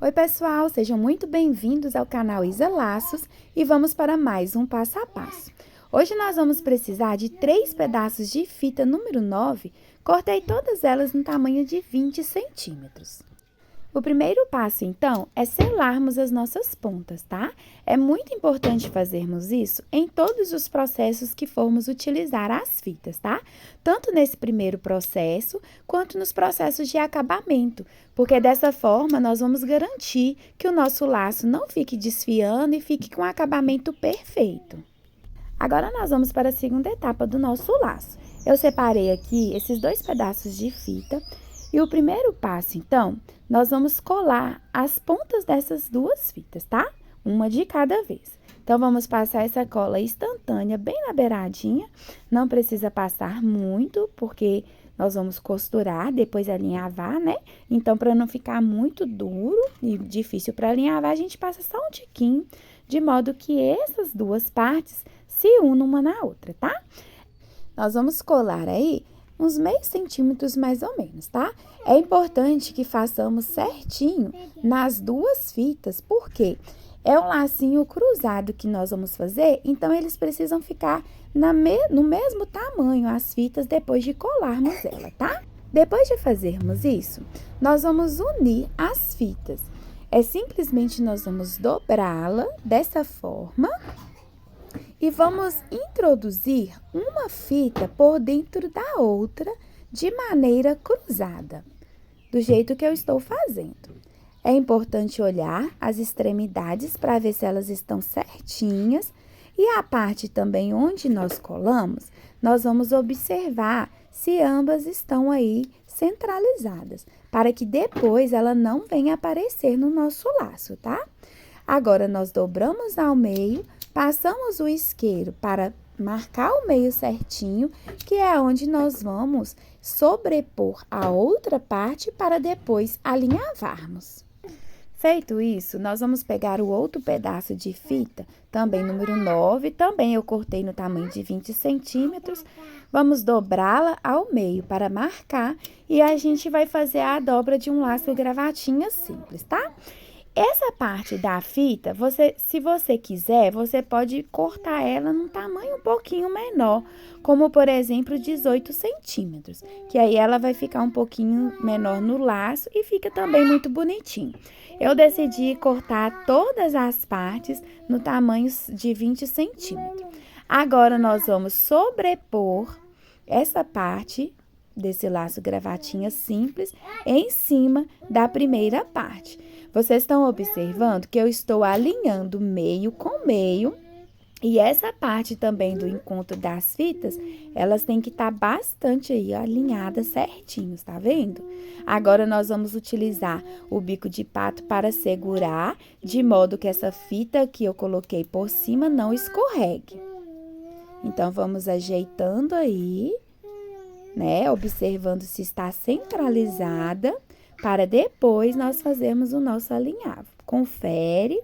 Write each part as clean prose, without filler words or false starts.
Oi, pessoal, sejam muito bem-vindos ao canal Isa Laços e vamos para mais um passo a passo. Hoje nós vamos precisar de 3 pedaços de fita número 9, cortei todas elas no tamanho de 20 centímetros. O primeiro passo, então, é selarmos as nossas pontas, tá? É muito importante fazermos isso em todos os processos que formos utilizar as fitas, tá? Tanto nesse primeiro processo, quanto nos processos de acabamento, porque dessa forma nós vamos garantir que o nosso laço não fique desfiando e fique com um acabamento perfeito. Agora, nós vamos para a segunda etapa do nosso laço. Eu separei aqui esses 2 pedaços de fita. E o primeiro passo, então, nós vamos colar as pontas dessas 2 fitas, tá? Uma de cada vez. Então, vamos passar essa cola instantânea bem na beiradinha. Não precisa passar muito, porque nós vamos costurar, depois alinhavar, né? Então, para não ficar muito duro e difícil para alinhavar, a gente passa só um tiquinho, de modo que essas 2 partes se unam uma na outra, tá? Nós vamos colar aí uns meio centímetros mais ou menos, tá? É importante que façamos certinho nas 2 fitas, porque é um lacinho cruzado que nós vamos fazer, então eles precisam ficar no mesmo tamanho, as fitas, depois de colarmos ela, tá? Depois de fazermos isso, nós vamos unir as fitas. Simplesmente nós vamos dobrá-la dessa forma. E vamos introduzir uma fita por dentro da outra de maneira cruzada, do jeito que eu estou fazendo. É importante olhar as extremidades para ver se elas estão certinhas. E a parte também onde nós colamos, nós vamos observar se ambas estão aí centralizadas, para que depois ela não venha aparecer no nosso laço, tá? Agora, nós dobramos ao meio, passamos o isqueiro para marcar o meio certinho, que é onde nós vamos sobrepor a outra parte para depois alinhavarmos. Feito isso, nós vamos pegar o outro pedaço de fita, também número 9, também eu cortei no tamanho de 20 centímetros. Vamos dobrá-la ao meio para marcar e a gente vai fazer a dobra de um laço gravatinha simples, tá? Essa parte da fita, se você quiser, você pode cortar ela num tamanho um pouquinho menor, como, por exemplo, 18 centímetros, que aí ela vai ficar um pouquinho menor no laço e fica também muito bonitinho. Eu decidi cortar todas as partes no tamanho de 20 centímetros. Agora, nós vamos sobrepor essa parte desse laço gravatinha simples em cima da primeira parte. Vocês estão observando que eu estou alinhando meio com meio e essa parte também do encontro das fitas, elas têm que estar bastante aí alinhadas certinhos, tá vendo? Agora, nós vamos utilizar o bico de pato para segurar, de modo que essa fita que eu coloquei por cima não escorregue. Então, vamos ajeitando aí, né? Observando se está centralizada, para depois nós fazermos o nosso alinhavo. Confere,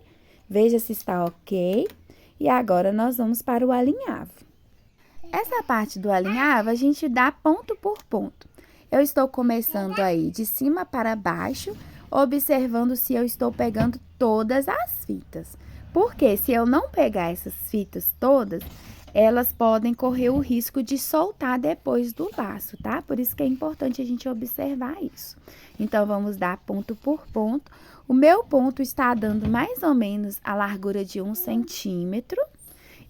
veja se está ok. E agora, nós vamos para o alinhavo. Essa parte do alinhavo, a gente dá ponto por ponto. Eu estou começando aí de cima para baixo, observando se eu estou pegando todas as fitas. Porque se eu não pegar essas fitas todas, elas podem correr o risco de soltar depois do laço, tá? Por isso que é importante a gente observar isso. Então, vamos dar ponto por ponto. O meu ponto está dando mais ou menos a largura de 1 centímetro.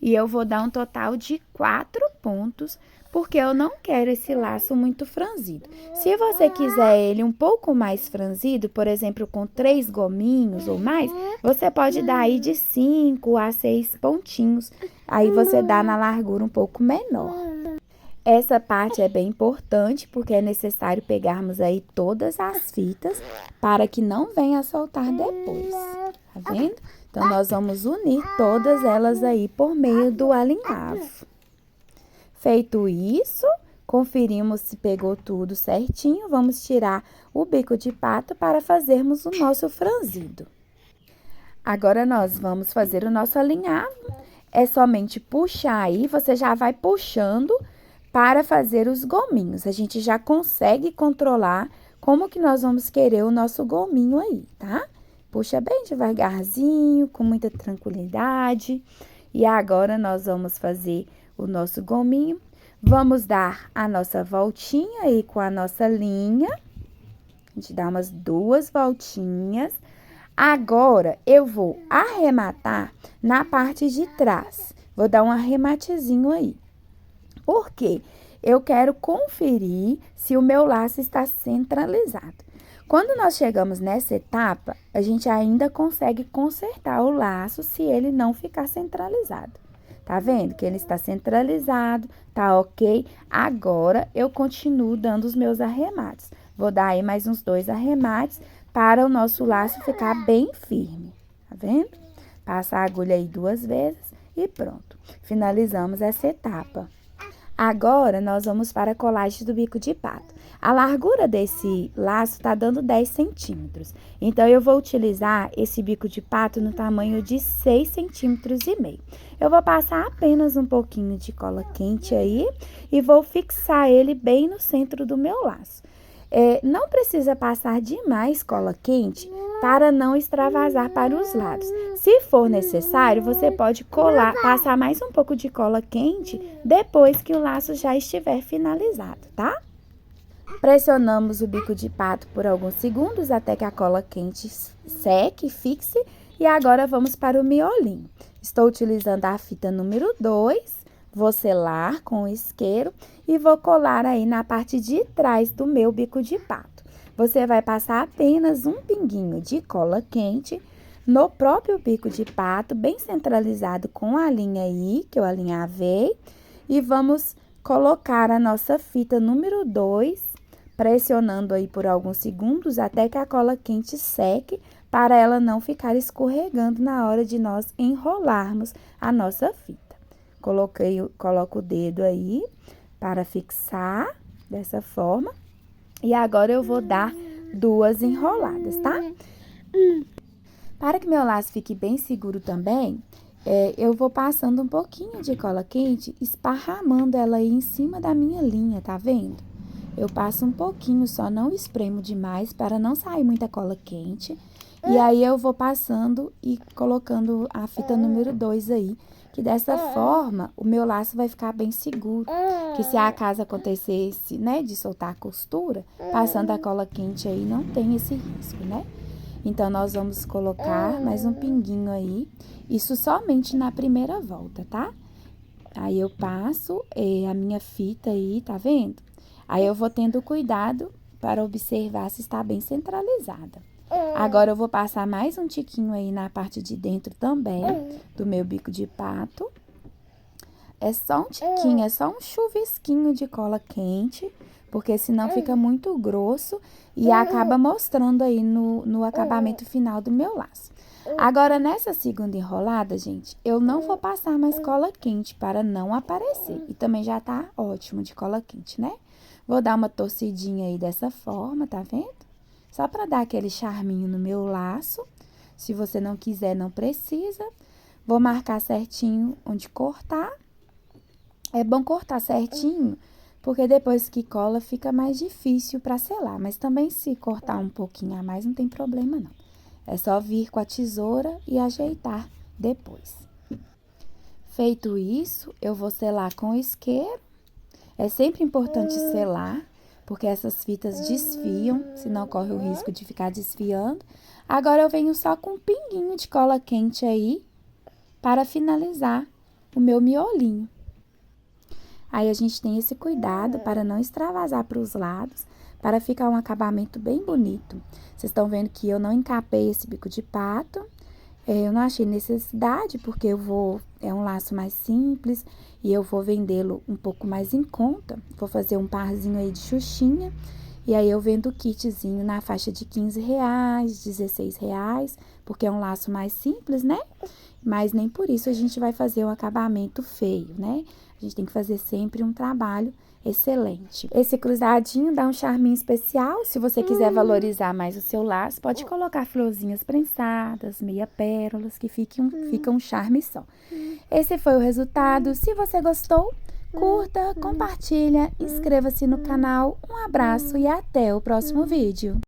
E eu vou dar um total de 4 pontos, porque eu não quero esse laço muito franzido. Se você quiser ele um pouco mais franzido, por exemplo, com 3 gominhos ou mais, você pode dar aí de 5 a 6 pontinhos. Aí, você dá na largura um pouco menor. Essa parte é bem importante, porque é necessário pegarmos aí todas as fitas para que não venha a soltar depois, tá vendo? Então, nós vamos unir todas elas aí por meio do alinhavo. Feito isso, conferimos se pegou tudo certinho, vamos tirar o bico de pato para fazermos o nosso franzido. Agora, nós vamos fazer o nosso alinhavo. É somente puxar aí, você já vai puxando para fazer os gominhos. A gente já consegue controlar como que nós vamos querer o nosso gominho aí, tá? Puxa bem devagarzinho, com muita tranquilidade. E agora, nós vamos fazer o nosso gominho. Vamos dar a nossa voltinha aí com a nossa linha. A gente dá umas 2 voltinhas. Agora, eu vou arrematar na parte de trás. Vou dar um arrematezinho aí. Por quê? Eu quero conferir se o meu laço está centralizado. Quando nós chegamos nessa etapa, a gente ainda consegue consertar o laço se ele não ficar centralizado. Tá vendo que ele está centralizado, tá ok? Agora, eu continuo dando os meus arremates. Vou dar aí mais uns 2 arremates para o nosso laço ficar bem firme, tá vendo? Passa a agulha aí 2 vezes e pronto. Finalizamos essa etapa. Agora, nós vamos para a colagem do bico de pato. A largura desse laço tá dando 10 centímetros. Então, eu vou utilizar esse bico de pato no tamanho de 6,5 centímetros. Eu vou passar apenas um pouquinho de cola quente aí e vou fixar ele bem no centro do meu laço. Não precisa passar demais cola quente para não extravasar para os lados. Se for necessário, você pode passar mais um pouco de cola quente depois que o laço já estiver finalizado, tá? Pressionamos o bico de pato por alguns segundos até que a cola quente seque, fixe. E agora vamos para o miolinho. Estou utilizando a fita número 2. Vou selar com o isqueiro e vou colar aí na parte de trás do meu bico de pato. Você vai passar apenas um pinguinho de cola quente no próprio bico de pato, bem centralizado com a linha aí, que eu alinhavei. E vamos colocar a nossa fita número 2, pressionando aí por alguns segundos até que a cola quente seque, para ela não escorregando na hora de nós enrolarmos a nossa fita. Coloco o dedo aí para fixar dessa forma. E agora eu vou dar 2 enroladas, tá? Para que meu laço fique bem seguro também, eu vou passando um pouquinho de cola quente, esparramando ela aí em cima da minha linha, tá vendo? Eu passo um pouquinho só, não espremo demais para não sair muita cola quente. E aí, eu vou passando e colocando a fita número 2 aí, que dessa forma, o meu laço vai ficar bem seguro. Que se acaso acontecesse, né, de soltar a costura, passando a cola quente aí, não tem esse risco, né? Então, nós vamos colocar mais um pinguinho aí, isso somente na primeira volta, tá? Aí, eu passo a minha fita aí, tá vendo? Aí, eu vou tendo cuidado para observar se está bem centralizada. Agora, eu vou passar mais um tiquinho aí na parte de dentro também, do meu bico de pato. É só um tiquinho, é só um chuvisquinho de cola quente, porque senão fica muito grosso e acaba mostrando aí no acabamento final do meu laço. Agora, nessa segunda enrolada, gente, eu não vou passar mais cola quente para não aparecer. E também já tá ótimo de cola quente, né? Vou dar uma torcidinha aí dessa forma, tá vendo? Só para dar aquele charminho no meu laço. Se você não quiser, não precisa. Vou marcar certinho onde cortar. É bom cortar certinho, porque depois que cola fica mais difícil para selar. Mas também se cortar um pouquinho a mais, não tem problema não. É só vir com a tesoura e ajeitar depois. Feito isso, eu vou selar com o isqueiro. É sempre importante selar, porque essas fitas desfiam, senão corre o risco de ficar desfiando. Agora, eu venho só com um pinguinho de cola quente aí, para finalizar o meu miolinho. Aí, a gente tem esse cuidado para não extravasar para os lados, para ficar um acabamento bem bonito. Vocês estão vendo que eu não encapei esse bico de pato. Eu não achei necessidade, porque é um laço mais simples e eu vou vendê-lo um pouco mais em conta. Vou fazer um parzinho aí de xuxinha e aí eu vendo o kitzinho na faixa de R$15, R$16, porque é um laço mais simples, né? Mas nem por isso a gente vai fazer um acabamento feio, né? A gente tem que fazer sempre um trabalho excelente. Esse cruzadinho dá um charminho especial. Se você quiser valorizar mais o seu laço, pode colocar florzinhas prensadas, meia pérolas, que fica um charme só. Esse foi o resultado. Se você gostou, curta, compartilha, inscreva-se no canal. Um abraço e até o próximo vídeo.